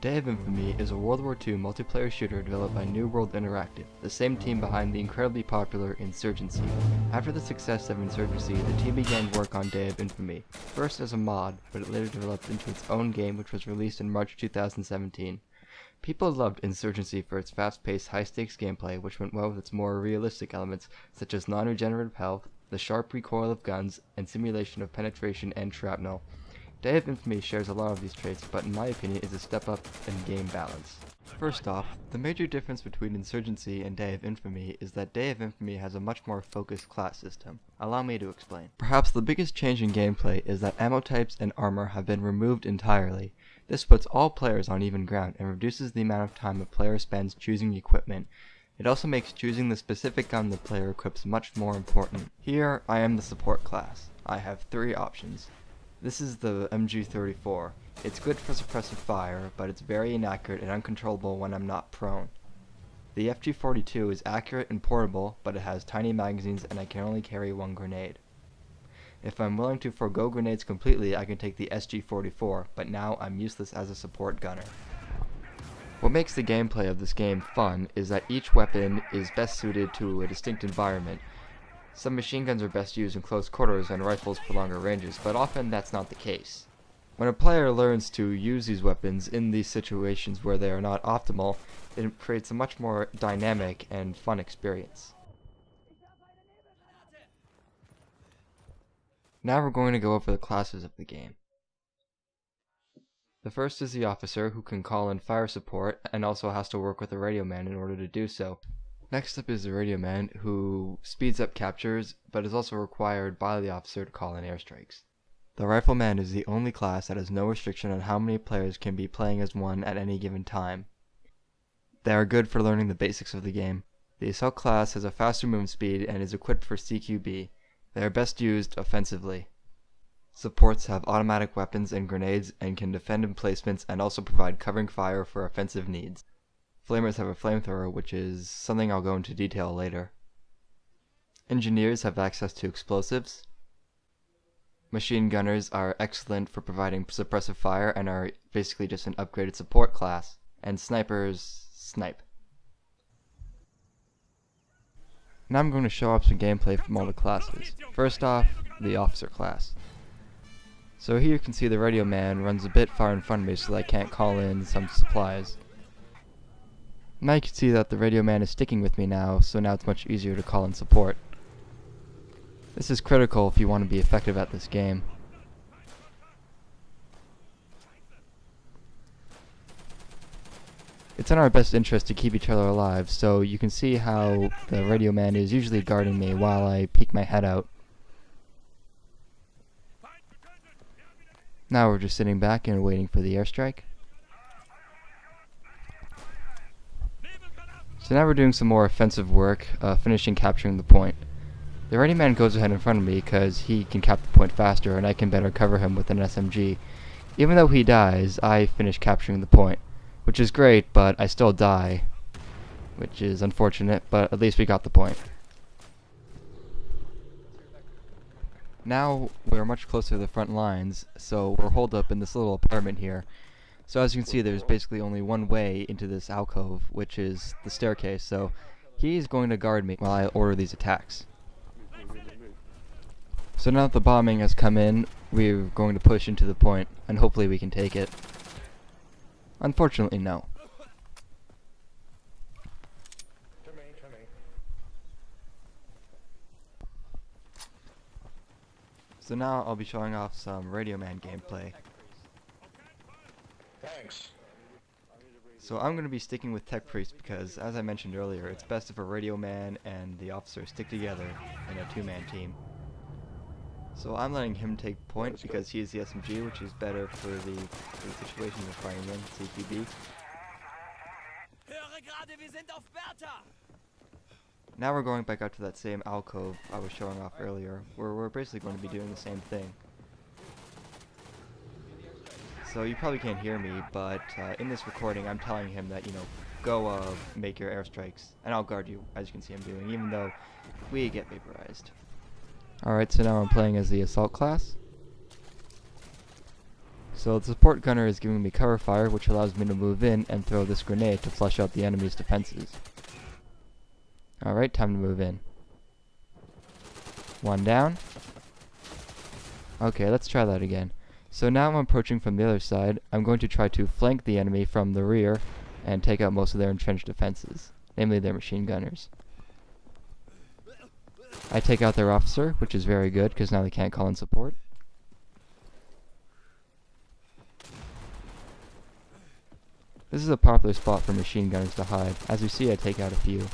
Day of Infamy is a World War II multiplayer shooter developed by New World Interactive, the same team behind the incredibly popular Insurgency. After the success of Insurgency, the team began work on Day of Infamy, first as a mod, but it later developed into its own game which was released in March 2017. People loved Insurgency for its fast-paced, high-stakes gameplay, which went well with its more realistic elements, such as non-regenerative health, the sharp recoil of guns, and simulation of penetration and shrapnel. Day of Infamy shares a lot of these traits, but in my opinion is a step up in game balance. First off, the major difference between Insurgency and Day of Infamy is that Day of Infamy has a much more focused class system. Allow me to explain. Perhaps the biggest change in gameplay is that ammo types and armor have been removed entirely. This puts all players on even ground and reduces the amount of time a player spends choosing equipment. It also makes choosing the specific gun the player equips much more important. Here, I am the support class. I have 3 options. This is the MG34. It's good for suppressive fire, but it's very inaccurate and uncontrollable when I'm not prone. The FG42 is accurate and portable, but it has tiny magazines and I can only carry 1 grenade. If I'm willing to forego grenades completely, I can take the SG44, but now I'm useless as a support gunner. What makes the gameplay of this game fun is that each weapon is best suited to a distinct environment. Some machine guns are best used in close quarters and rifles for longer ranges, but often that's not the case. When a player learns to use these weapons in these situations where they are not optimal, it creates a much more dynamic and fun experience. Now we're going to go over the classes of the game. The first is the officer, who can call in fire support and also has to work with a radio man in order to do so. Next up is the radio man, who speeds up captures, but is also required by the officer to call in airstrikes. The rifleman is the only class that has no restriction on how many players can be playing as one at any given time. They are good for learning the basics of the game. The assault class has a faster movement speed and is equipped for CQB. They are best used offensively. Supports have automatic weapons and grenades and can defend emplacements and also provide covering fire for offensive needs. Flamers have a flamethrower, which is something I'll go into detail later. Engineers have access to explosives. Machine gunners are excellent for providing suppressive fire and are basically just an upgraded support class. And snipers snipe. Now I'm going to show off some gameplay from all the classes. First off, the officer class. So here you can see the radio man runs a bit far in front of me so that I can't call in some supplies. Now you can see that the radio man is sticking with me now, so now it's much easier to call in support. This is critical if you want to be effective at this game. It's in our best interest to keep each other alive, so you can see how the radio man is usually guarding me while I peek my head out. Now we're just sitting back and waiting for the airstrike. So now we're doing some more offensive work, finishing capturing the point. The radio man goes ahead in front of me because he can cap the point faster and I can better cover him with an SMG. Even though he dies, I finish capturing the point, which is great, but I still die, which is unfortunate, but at least we got the point. Now we're much closer to the front lines, so we're holed up in this little apartment here. So as you can see, there's basically only one way into this alcove, which is the staircase, so he's going to guard me while I order these attacks. So now that the bombing has come in, we're going to push into the point, and hopefully we can take it. Unfortunately, no. So now I'll be showing off some Radio Man gameplay. Thanks. So I'm going to be sticking with Tech Priest because, as I mentioned earlier, it's best if a Radio Man and the officer stick together in a 2-man team. So I'm letting him take point because he is the SMG, which is better for the situation we're fighting in, CQB. Now we're going back out to that same alcove I was showing off earlier, where we're basically going to be doing the same thing. So you probably can't hear me, but in this recording I'm telling him that, go make your airstrikes, and I'll guard you, as you can see I'm doing, even though we get vaporized. Alright, so now I'm playing as the assault class. So the support gunner is giving me cover fire, which allows me to move in and throw this grenade to flush out the enemy's defenses. Alright, time to move in. One down. Okay, let's try that again. So now I'm approaching from the other side. I'm going to try to flank the enemy from the rear and take out most of their entrenched defenses, namely their machine gunners. I take out their officer, which is very good because now they can't call in support. This is a popular spot for machine gunners to hide. As you see, I take out a few.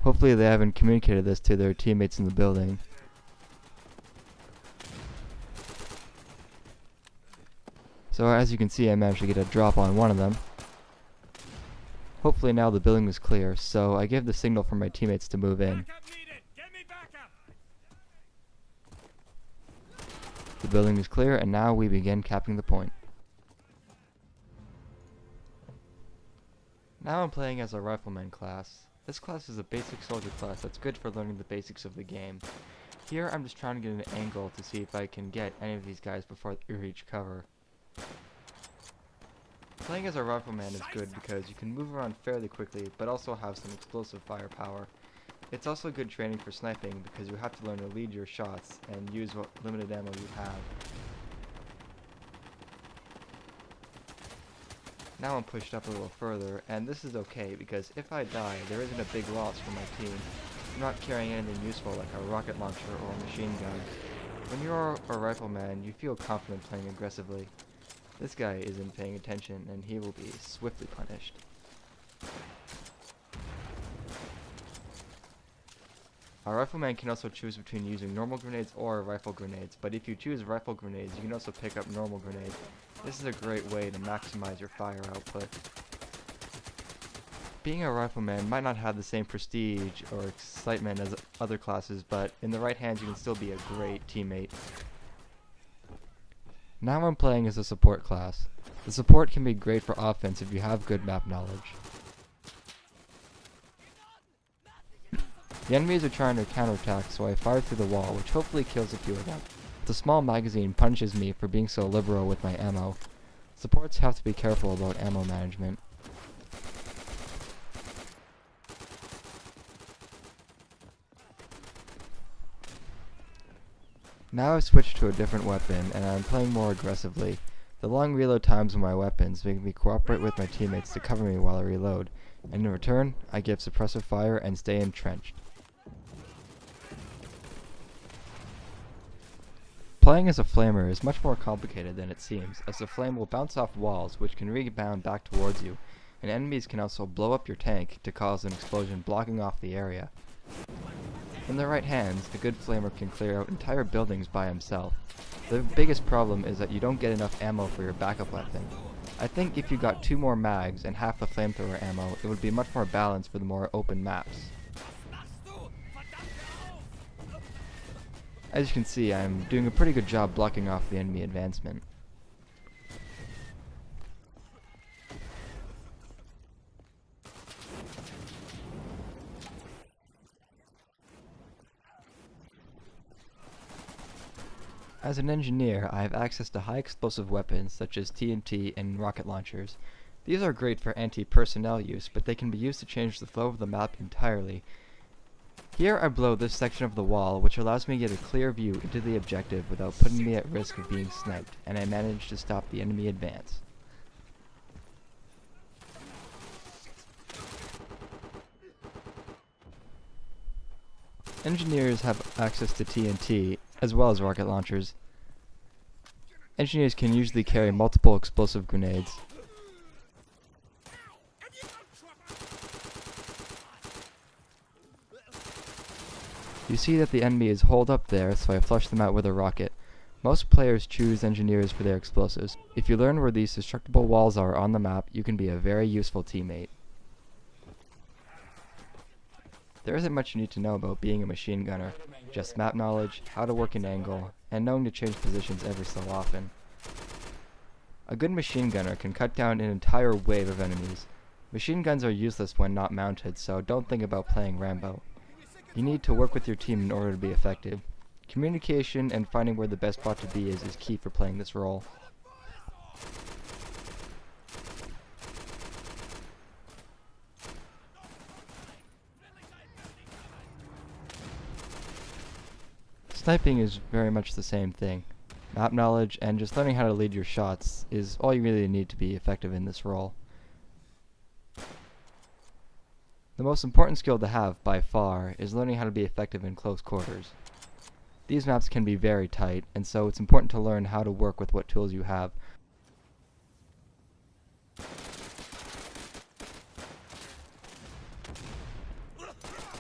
Hopefully they haven't communicated this to their teammates in the building. So as you can see, I managed to get a drop on one of them. Hopefully now the building is clear, so I give the signal for my teammates to move in. The building is clear, and now we begin capping the point. Now I'm playing as a rifleman class. This class is a basic soldier class that's good for learning the basics of the game. Here I'm just trying to get an angle to see if I can get any of these guys before they reach cover. Playing as a rifleman is good because you can move around fairly quickly, but also have some explosive firepower. It's also good training for sniping because you have to learn to lead your shots and use what limited ammo you have. Now I'm pushed up a little further, and this is okay because if I die, there isn't a big loss for my team. I'm not carrying anything useful like a rocket launcher or a machine gun. When you're a rifleman, you feel confident playing aggressively. This guy isn't paying attention, and he will be swiftly punished. A rifleman can also choose between using normal grenades or rifle grenades, but if you choose rifle grenades, you can also pick up normal grenades. This is a great way to maximize your fire output. Being a rifleman might not have the same prestige or excitement as other classes, but in the right hands you can still be a great teammate. Now I'm playing as a support class. The support can be great for offense if you have good map knowledge. The enemies are trying to counterattack, so I fire through the wall, which hopefully kills a few of them. The small magazine punishes me for being so liberal with my ammo. Supports have to be careful about ammo management. Now I've switched to a different weapon, and I'm playing more aggressively. The long reload times of my weapons make me cooperate with my teammates to cover me while I reload, and in return, I give suppressive fire and stay entrenched. Playing as a flamer is much more complicated than it seems, as the flame will bounce off walls which can rebound back towards you, and enemies can also blow up your tank to cause an explosion blocking off the area. In the right hands, a good flamer can clear out entire buildings by himself. The biggest problem is that you don't get enough ammo for your backup weapon. I think if you got 2 more mags and half the flamethrower ammo, it would be much more balanced for the more open maps. As you can see, I'm doing a pretty good job blocking off the enemy advancement. As an engineer, I have access to high explosive weapons such as TNT and rocket launchers. These are great for anti-personnel use, but they can be used to change the flow of the map entirely. Here I blow this section of the wall, which allows me to get a clear view into the objective without putting me at risk of being sniped, and I manage to stop the enemy advance. Engineers have access to TNT, as well as rocket launchers. Engineers can usually carry multiple explosive grenades. You see that the enemy is holed up there, so I flush them out with a rocket. Most players choose engineers for their explosives. If you learn where these destructible walls are on the map, you can be a very useful teammate. There isn't much you need to know about being a machine gunner, just map knowledge, how to work an angle, and knowing to change positions every so often. A good machine gunner can cut down an entire wave of enemies. Machine guns are useless when not mounted, so don't think about playing Rambo. You need to work with your team in order to be effective. Communication and finding where the best spot to be is key for playing this role. Sniping is very much the same thing. Map knowledge and just learning how to lead your shots is all you really need to be effective in this role. The most important skill to have, by far, is learning how to be effective in close quarters. These maps can be very tight, and so it's important to learn how to work with what tools you have.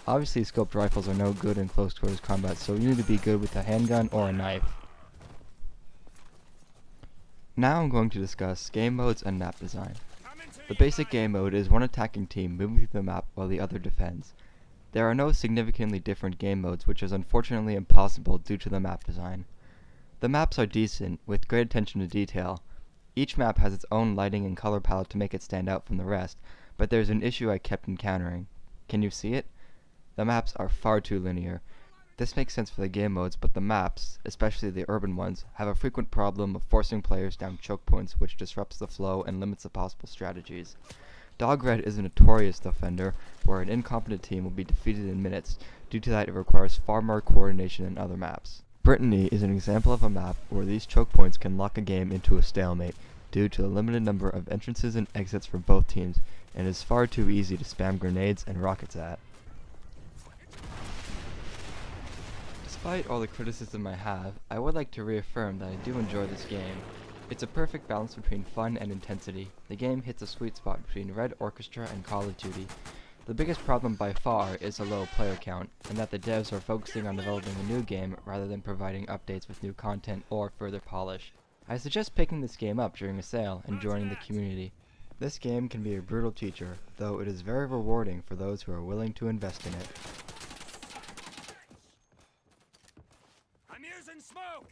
Obviously, scoped rifles are no good in close quarters combat, so you need to be good with a handgun or a knife. Now I'm going to discuss game modes and map design. The basic game mode is one attacking team moving through the map while the other defends. There are no significantly different game modes, which is unfortunately impossible due to the map design. The maps are decent, with great attention to detail. Each map has its own lighting and color palette to make it stand out from the rest, but there's an issue I kept encountering. Can you see it? The maps are far too linear. This makes sense for the game modes, but the maps, especially the urban ones, have a frequent problem of forcing players down choke points, which disrupts the flow and limits the possible strategies. Dog Red is a notorious offender, where an incompetent team will be defeated in minutes. Due to that, it requires far more coordination than other maps. Brittany is an example of a map where these choke points can lock a game into a stalemate due to the limited number of entrances and exits for both teams, and is far too easy to spam grenades and rockets at. Despite all the criticism I have, I would like to reaffirm that I do enjoy this game. It's a perfect balance between fun and intensity. The game hits a sweet spot between Red Orchestra and Call of Duty. The biggest problem by far is a low player count, and that the devs are focusing on developing a new game rather than providing updates with new content or further polish. I suggest picking this game up during a sale and joining the community. This game can be a brutal teacher, though it is very rewarding for those who are willing to invest in it. I'm using smoke!